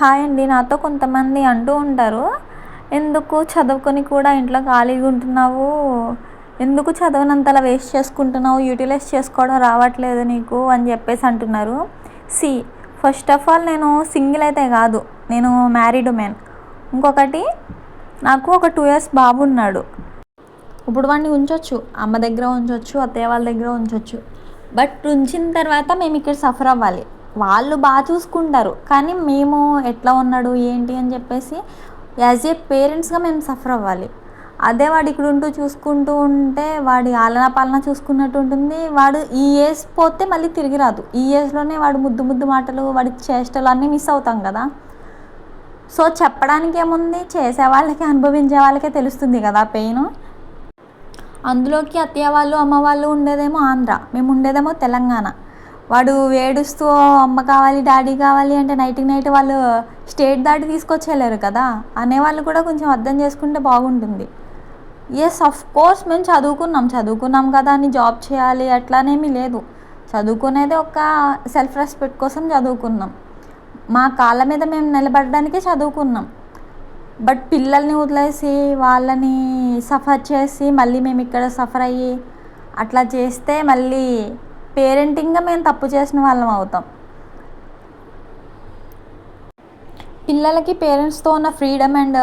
Hi అండి. నాతో కొంతమంది అంటూ ఉంటారు, ఎందుకు చదువుకొని కూడా ఇంట్లో ఖాళీగా ఉంటున్నావు, ఎందుకు చదవనంతలా వేస్ట్ చేసుకుంటున్నావు, యూటిలైజ్ చేసుకోవడం రావట్లేదు నీకు అని చెప్పేసి అంటున్నారు. సి ఫస్ట్ ఆఫ్ ఆల్ నేను సింగిల్ అయితే కాదు, నేను మ్యారీడ్ మ్యాన్. ఇంకొకటి, నాకు ఒక 2 years బాబు ఉన్నాడు. ఇప్పుడు వాడిని ఉంచవచ్చు, అమ్మ దగ్గర ఉంచవచ్చు, అత్తయ్య వాళ్ళ దగ్గర ఉంచవచ్చు. బట్ ఉంచిన తర్వాత మేము ఇక్కడ సఫర్ అవ్వాలి. వాళ్ళు బాగా చూసుకుంటారు, కానీ మేము ఎట్లా ఉన్నాడు ఏంటి అని చెప్పేసి యాజ్ ఏ పేరెంట్స్గా మేము సఫర్ అవ్వాలి. అదే వాడు ఇక్కడ ఉంటూ చూసుకుంటూ ఉంటే వాడి ఆలనా పాలన చూసుకున్నట్టు ఉంటుంది. వాడు ఈ ఏజ్ పోతే మళ్ళీ తిరిగి రాదు. ఈ ఏజ్లోనే వాడు ముద్దు ముద్దు మాటలు, వాడి చేష్టలు అన్నీ మిస్ అవుతాం కదా. సో చెప్పడానికి ఏముంది, చేసే వాళ్ళకి అనుభవించే వాళ్ళకే తెలుస్తుంది కదా పెయిన్. అందులోకి అత్తయ్య వాళ్ళు అమ్మ వాళ్ళు ఉండేదేమో ఆంధ్ర, మేము ఉండేదేమో తెలంగాణ. వాడు ఏడుస్తూ అమ్మ కావాలి డాడీ కావాలి అంటే నైట్ వాళ్ళు స్టేట్ దాటి తీసుకొచ్చేయలేరు కదా. అనేవాళ్ళు కూడా కొంచెం అర్థం చేసుకుంటే బాగుంటుంది. ఎస్, ఆఫ్ కోర్స్ మేము చదువుకున్నాం కదా అని జాబ్ చేయాలి అట్లానేమీ లేదు. చదువుకునేది ఒక సెల్ఫ్ రెస్పెక్ట్ కోసం చదువుకున్నాం, మా కాళ్ళ మీద మేము నిలబడడానికి చదువుకున్నాం. బట్ పిల్లల్ని వదిలేసి వాళ్ళని సఫర్ చేసి మళ్ళీ మేము ఇక్కడ సఫర్ అయ్యి అట్లా చేస్తే మళ్ళీ పేరెంటింగ్గా మేము తప్పు చేసిన వాళ్ళం అవుతాం. పిల్లలకి పేరెంట్స్తో ఉన్న ఫ్రీడమ్ అండ్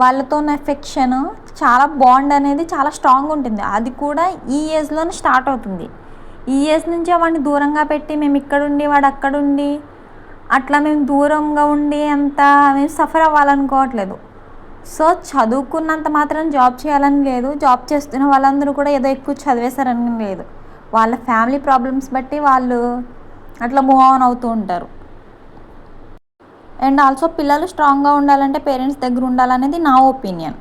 వాళ్ళతో ఉన్న ఎఫెక్షన్, చాలా బాండ్ అనేది చాలా స్ట్రాంగ్ ఉంటుంది. అది కూడా ఈ ఏజ్లోనే స్టార్ట్ అవుతుంది. ఈ ఏజ్ నుంచే వాడిని దూరంగా పెట్టి మేము ఇక్కడుండి వాడు అక్కడుండి అట్లా మేము దూరంగా ఉండి అంత మేము సఫర్ అవ్వాలనుకోవట్లేదు. సో చదువుకున్నంత మాత్రం జాబ్ చేయాలని లేదు, జాబ్ చేస్తున్న వాళ్ళందరూ కూడా ఏదో ఎక్కువ చదివేశారని లేదు. వాళ్ళ ఫ్యామిలీ ప్రాబ్లమ్స్ బట్టి వాళ్ళు అట్లా మూవ్ ఆన్ అవుతూ ఉంటారు. అండ్ ఆల్సో పిల్లలు స్ట్రాంగ్గా ఉండాలంటే పేరెంట్స్ దగ్గర ఉండాలనేది నా ఒపీనియన్.